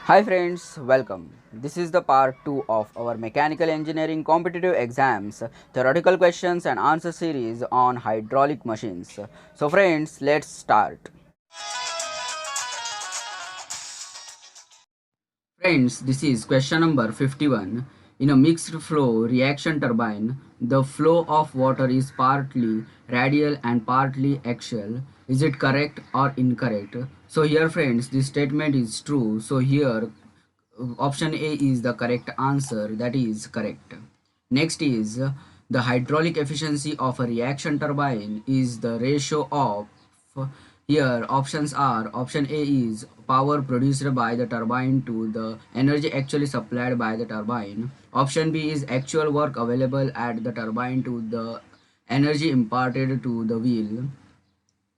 Hi friends, welcome. This is the part 2 of our mechanical engineering competitive exams theoretical questions and answer series on hydraulic machines. So friends, let's start. Friends, this is question number 51. In a mixed flow reaction turbine, the flow of water is partly radial and partly axial. Is it correct or incorrect? So here friends, this statement is true. So here option A is the correct answer, that is correct. Next is the hydraulic efficiency of a reaction turbine is the ratio of, here options are, option A is power produced by the turbine to the energy actually supplied by the turbine. Option B is actual work available at the turbine to the energy imparted to the wheel.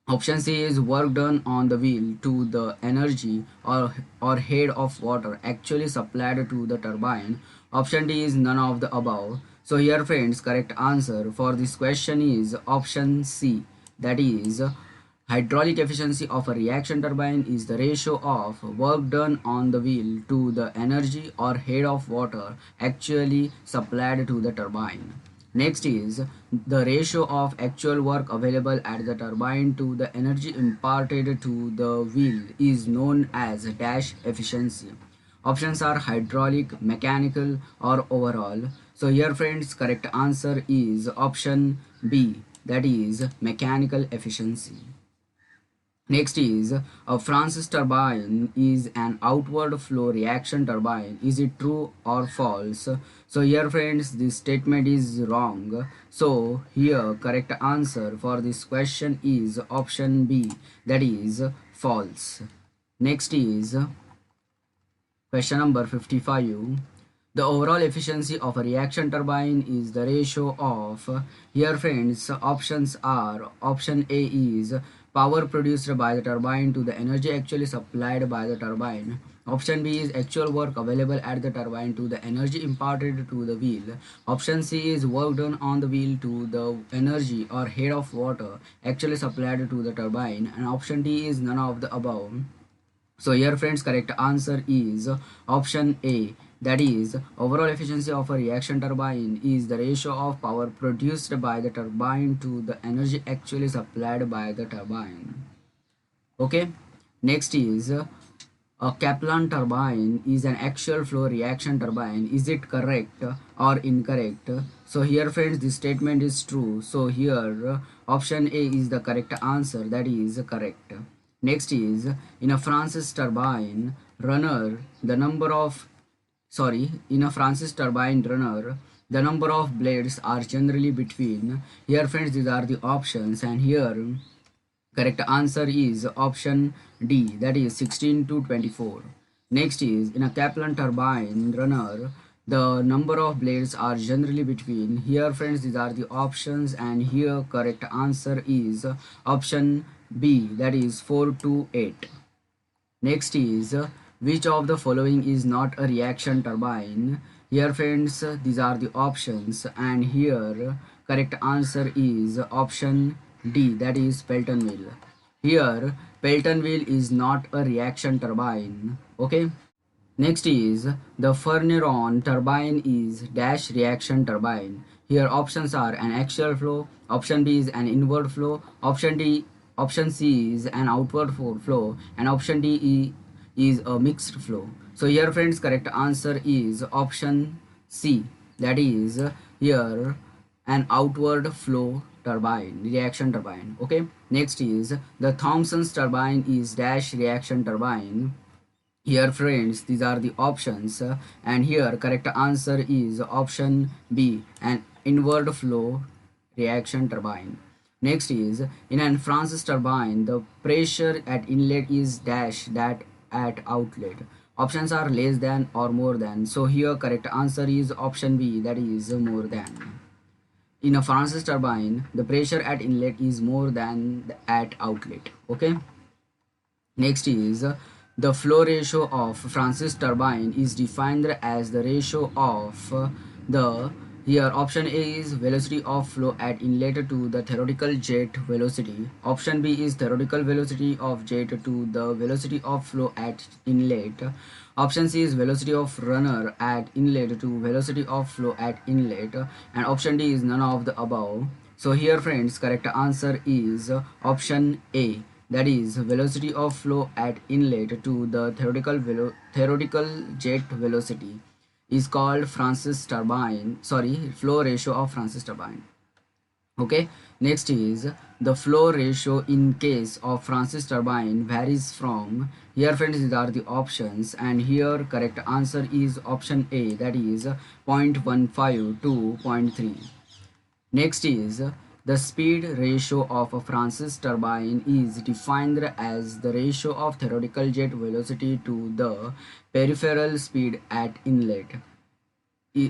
Option C is work done on the wheel to the energy or head of water actually supplied to the turbine. Option D is none of the above. So here friends, correct answer for this question is option C, that is hydraulic efficiency of a reaction turbine is the ratio of work done on the wheel to the energy or head of water actually supplied to the turbine. Next is the ratio of actual work available at the turbine to the energy imparted to the wheel is known as dash efficiency. Options are hydraulic, mechanical or overall. So here friends, correct answer is option B, that is mechanical efficiency. Next is a Francis turbine is an outward flow reaction turbine. Is it true or false? So here friends, this statement is wrong. So here correct answer for this question is option B, that is false. Next is question number 55. The overall efficiency of a reaction turbine is the ratio of, here friends, options are, option A is power produced by the turbine to the energy actually supplied by the turbine. Option B is actual work available at the turbine to the energy imparted to the wheel. Option C is work done on the wheel to the energy or head of water actually supplied to the turbine. And option D is none of the above. So here friends, correct answer is option A, that is overall efficiency of a reaction turbine is the ratio of power produced by the turbine to the energy actually supplied by the turbine. Okay, next is a Kaplan turbine is an axial flow reaction turbine. Is it correct or incorrect? So here friends, this statement is true. So here option A is the correct answer, that is correct. Next is in a Francis turbine runner, the number of, in a Francis turbine runner, the number of blades are generally between, here friends these are the options, and here correct answer is option D, that is 16 to 24. Next is in a Kaplan turbine runner, the number of blades are generally between, here friends these are the options, and here correct answer is option B, that is 4 to 8. Next is which of the following is not a reaction turbine? Here friends, these are the options, and here correct answer is option D, that is Pelton wheel. Here Pelton wheel is not a reaction turbine. Okay. Next is the Ferneron turbine is dash reaction turbine. Here options are an axial flow, option B is an inward flow, option C is an outward flow, and option D is a mixed flow. So here friends, correct answer is option C, that is here an outward flow turbine, reaction turbine. Okay. Next is the Thomson's turbine is dash reaction turbine. Here friends, these are the options, and here correct answer is option B, an inward flow reaction turbine. Next is in an Francis turbine, the pressure at inlet is dash that at outlet. Options are less than or more than. So here correct answer is option B, that is more than. In a Francis turbine, the pressure at inlet is more than at outlet. Okay. Next is the flow ratio of Francis turbine is defined as the ratio of the Here option A is velocity of flow at inlet to the theoretical jet velocity. Option B is theoretical velocity of jet to the velocity of flow at inlet. Option C is velocity of runner at inlet to velocity of flow at inlet. And option D is none of the above. So here friends, correct answer is option A, that is velocity of flow at inlet to the theoretical jet velocity is called Francis turbine, sorry, flow ratio of Francis turbine. Okay, next is the flow ratio in case of Francis turbine varies from, here friends these are the options, and here correct answer is option A, that is 0.15 to zero point 0.3. Next is the speed ratio of a Francis turbine is defined as the ratio of theoretical jet velocity to the peripheral speed at inlet.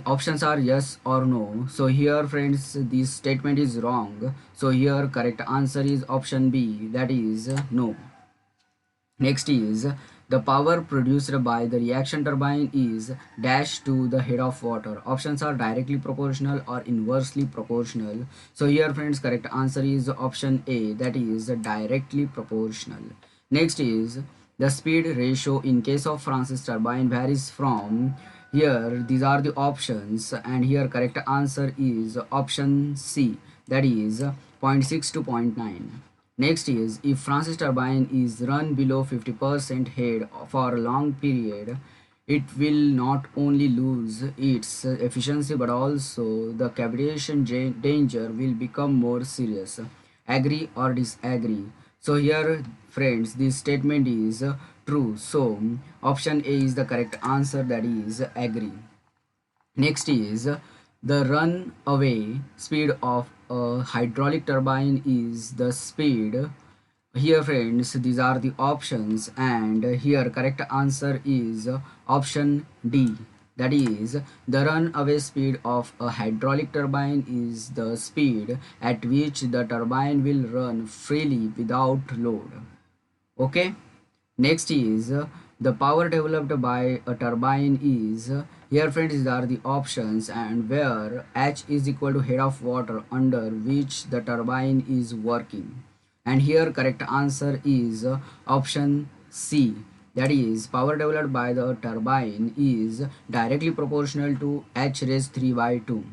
Options are yes or no. So here friends, this statement is wrong. So here correct answer is option B, that is no. Next is the power produced by the reaction turbine is dash to the head of water. Options are directly proportional or inversely proportional. So here friends, correct answer is option A, that is directly proportional. Next is the speed ratio in case of Francis turbine varies from, here these are the options, and here correct answer is option C, that is 0.6 to 0.9. Next is if Francis turbine is run below 50% head for a long period, it will not only lose its efficiency but also the cavitation danger will become more serious. Agree or disagree? So here friends, this statement is true. So option A is the correct answer, that is agree. Next is the runaway speed of a hydraulic turbine is the speed. Here friends, these are the options, and here correct answer is option D, that is the runaway speed of a hydraulic turbine is the speed at which the turbine will run freely without load. Okay, next is the power developed by a turbine is, here friends these are the options, and where H is equal to head of water under which the turbine is working, and here correct answer is option C, that is power developed by the turbine is directly proportional to H raised 3 by 2.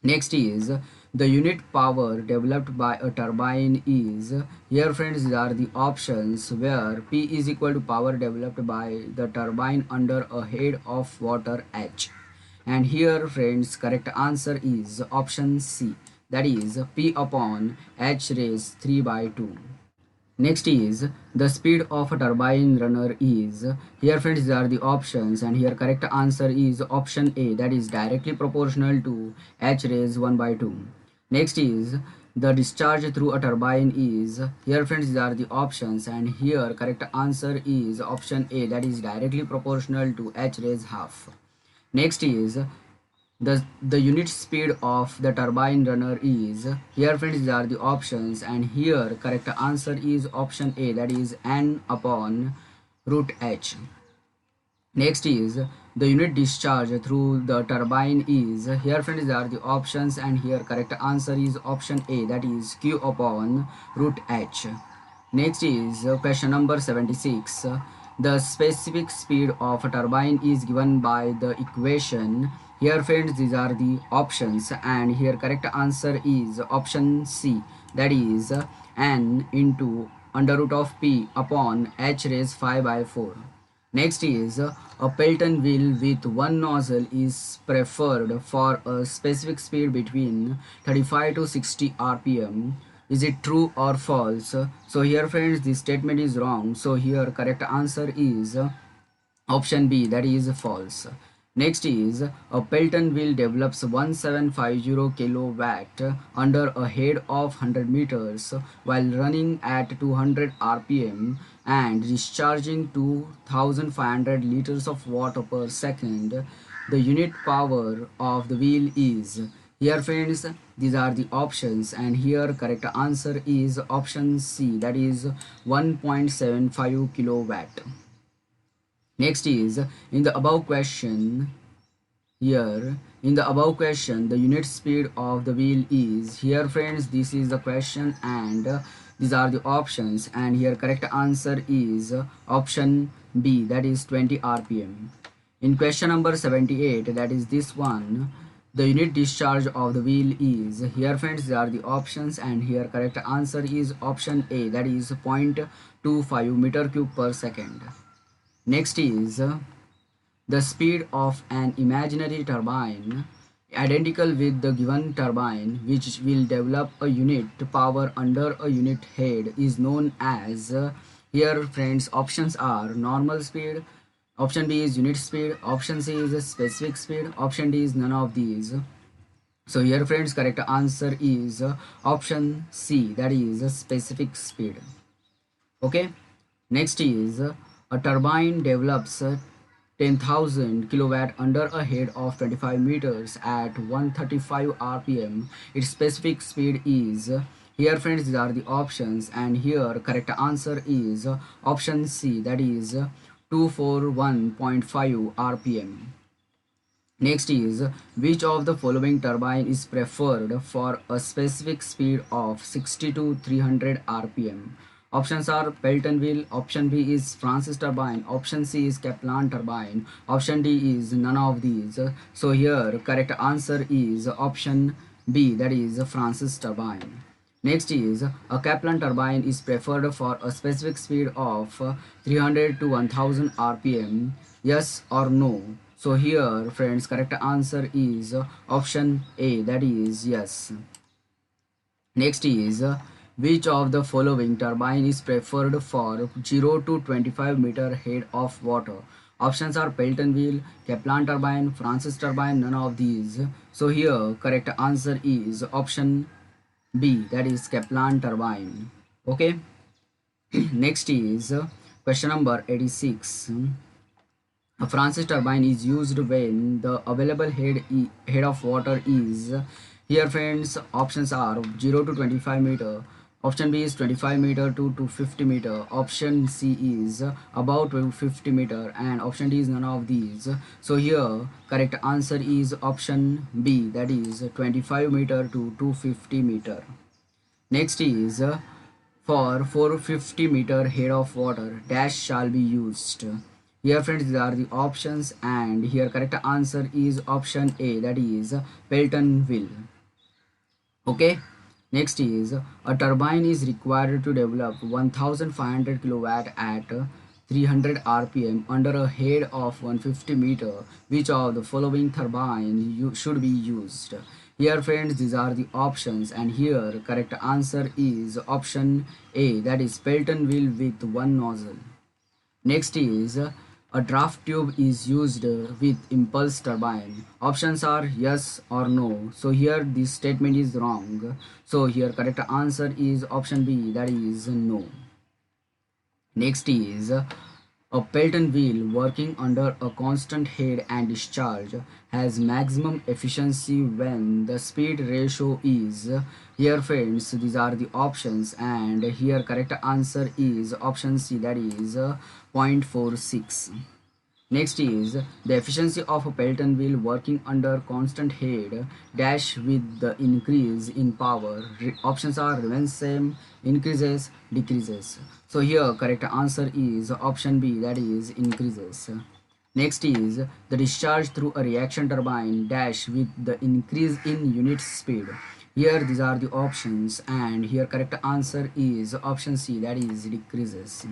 Next is the unit power developed by a turbine is, here friends these are the options, where P is equal to power developed by the turbine under a head of water H, and here friends correct answer is option C, that is P upon H raised 3 by 2. Next is the speed of a turbine runner is, here friends these are the options, and here correct answer is option A, that is directly proportional to H raised 1 by 2. Next is the discharge through a turbine is, here friends these are the options, and here correct answer is option A, that is directly proportional to H raised half. Next is the unit speed of the turbine runner is, here friends these are the options, and here correct answer is option A, that is n upon root h. Next is the unit discharge through the turbine is, here friends these are the options, and here correct answer is option A, that is q upon root h. Next is question number 76. The specific speed of a turbine is given by the equation. Here friends these are the options, and here correct answer is option C, that is n into under root of p upon h raised 5 by 4. Next is a Pelton wheel with one nozzle is preferred for a specific speed between 35 to 60 rpm. Is it true or false? So here friends this statement is wrong. So here correct answer is option B, that is false. Next is a Pelton wheel develops 1750 kilowatt under a head of 100 meters while running at 200 rpm and discharging 2500 liters of water per second. The unit power of the wheel is, here friends these are the options, and here correct answer is option C, that is 1.75 kilowatt. Next is in the above question here in the above question the unit speed of the wheel is. Here friends, this is the question, and these are the options, and here correct answer is option B, that is 20 rpm. In question number 78, that is this one, the unit discharge of the wheel is. Here friends, there are the options, and here correct answer is option A, that is 0.25 meter cube per second. Next is the speed of an imaginary turbine identical with the given turbine which will develop a unit power under a unit head is known as. Here friends, options are normal speed, option B is unit speed, option C is specific speed, option D is none of these. So here friends, correct answer is option C, that is specific speed. Okay, next is a turbine develops 10,000 kilowatt under a head of 25 meters at 135 rpm. Its specific speed is. Here friends, these are the options, and here correct answer is option C, that is 241.5 rpm. Next is which of the following turbine is preferred for a specific speed of 60 to 300 rpm. Options are Pelton wheel, option B is Francis turbine, option C is Kaplan turbine, option D is none of these. So here correct answer is option B, that is Francis turbine. Next is a Kaplan turbine is preferred for a specific speed of 300 to 1000 rpm. Yes or no? So here friends, correct answer is option A, that is yes. Next is which of the following turbine is preferred for 0 to 25 meter head of water. Options are Pelton wheel, Kaplan turbine, Francis turbine, none of these. So here correct answer is option B, that is Kaplan turbine. Okay. Next is question number 86. A Francis turbine is used when the available head of water is. Here friends, options are 0 to 25 meter, option B is 25 meter to 250 meter, option C is about 250 meter, and option D is none of these. So here correct answer is option B, that is 25 meter to 250 meter. Next is for 450 meter head of water dash shall be used. Here friends, these are the options, and here correct answer is option A, that is Pelton wheel. Okay. Next is a turbine is required to develop 1500 kilowatt at 300 rpm under a head of 150 meter. Which of the following turbine should be used? Here friends, these are the options, and here correct answer is option A, that is Pelton wheel with one nozzle. Next is a draft tube is used with impulse turbine. Options are yes or no. So here this statement is wrong. So here correct answer is option B, that is no. Next is a Pelton wheel working under a constant head and discharge has maximum efficiency when the speed ratio is. Here friends, these are the options, and here correct answer is option C, that is 0.46. Next is the efficiency of a Pelton wheel working under constant head dash with the increase in power. Options are remains same, increases, decreases. So here correct answer is option B, that is increases. Next is the discharge through a reaction turbine dash with the increase in unit speed. Here these are the options, and here correct answer is option C, that is decreases.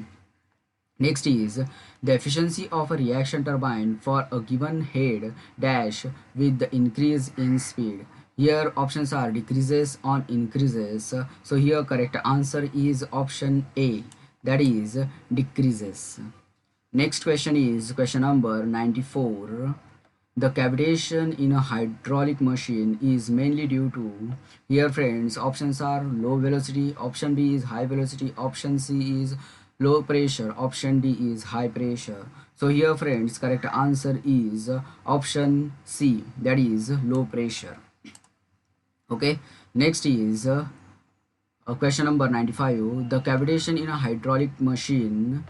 Next is the efficiency of a reaction turbine for a given head dash with the increase in speed. Here options are decreases on increases. So here correct answer is option A, that is decreases. Next question is question number 94. The cavitation in a hydraulic machine is mainly due to. Here friends, options are low velocity, option B is high velocity, option C is low pressure, option D is high pressure. So here friends, correct answer is option C, that is low pressure. Okay. Next is question number 95. The cavitation in a hydraulic machine,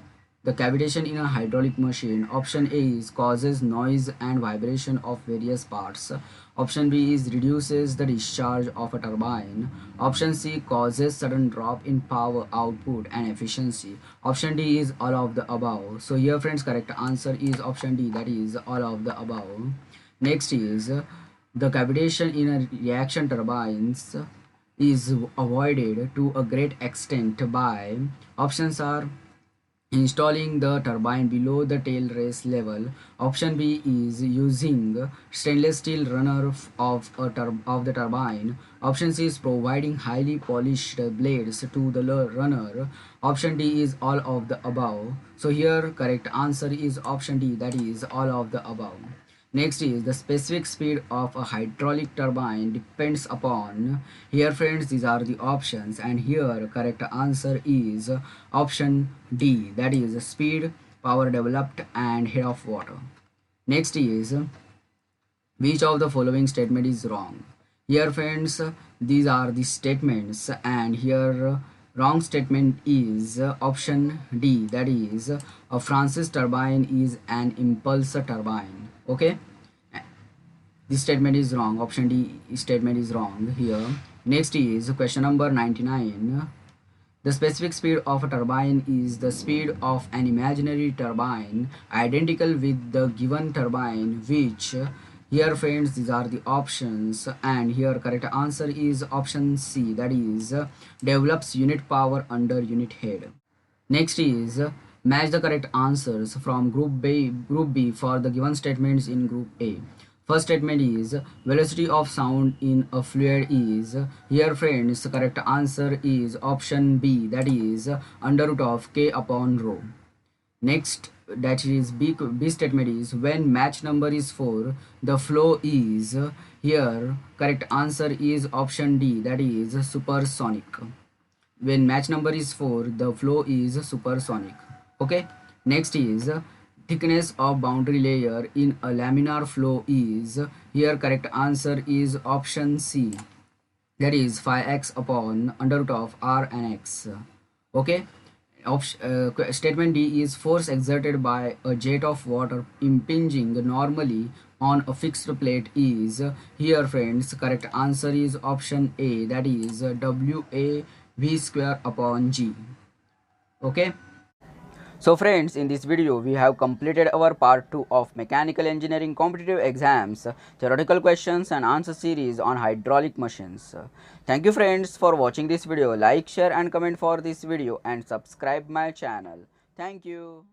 The cavitation in a hydraulic machine, option A is causes noise and vibration of various parts. Option B is reduces the discharge of a turbine. Option C causes sudden drop in power output and efficiency. Option D is all of the above. So here friends, correct answer is option D, that is all of the above. Next is the cavitation in a reaction turbines is avoided to a great extent by, options are installing the turbine below the tail race level. Option B is using stainless steel runner of the turbine. Option C is providing highly polished blades to the runner. Option D is all of the above. So here correct answer is option D, that is all of the above. Next is the specific speed of a hydraulic turbine depends upon. Here friends, these are the options, and here correct answer is option D, that is speed, power developed and head of water. Next is which of the following statement is wrong. Here friends, these are the statements, and here wrong statement is option D, that is a Francis turbine is an impulse turbine. Okay, this statement is wrong. Option D statement is wrong here. Next is question number 99. The specific speed of a turbine is the speed of an imaginary turbine identical with the given turbine, which, here friends, these are the options, and here correct answer is option C, that is develops unit power under unit head. Next is match the correct answers from group B for the given statements in group A. First statement is velocity of sound in a fluid is, here friends, correct answer is option B, that is under root of K upon rho. Next, that is B statement is when match number is 4, the flow is, here correct answer is option D, that is supersonic. When match number is 4, the flow is supersonic. Okay, next is thickness of boundary layer in a laminar flow is, here correct answer is option C, that is phi x upon under root of r and x. Okay, statement D is force exerted by a jet of water impinging normally on a fixed plate is, here friends, correct answer is option A, that is WA V square upon G. Okay, so friends, in this video we have completed our part 2 of mechanical engineering competitive exams theoretical questions and answer series on hydraulic machines. Thank you friends for watching this video. Like, share and comment for this video and subscribe my channel. Thank you.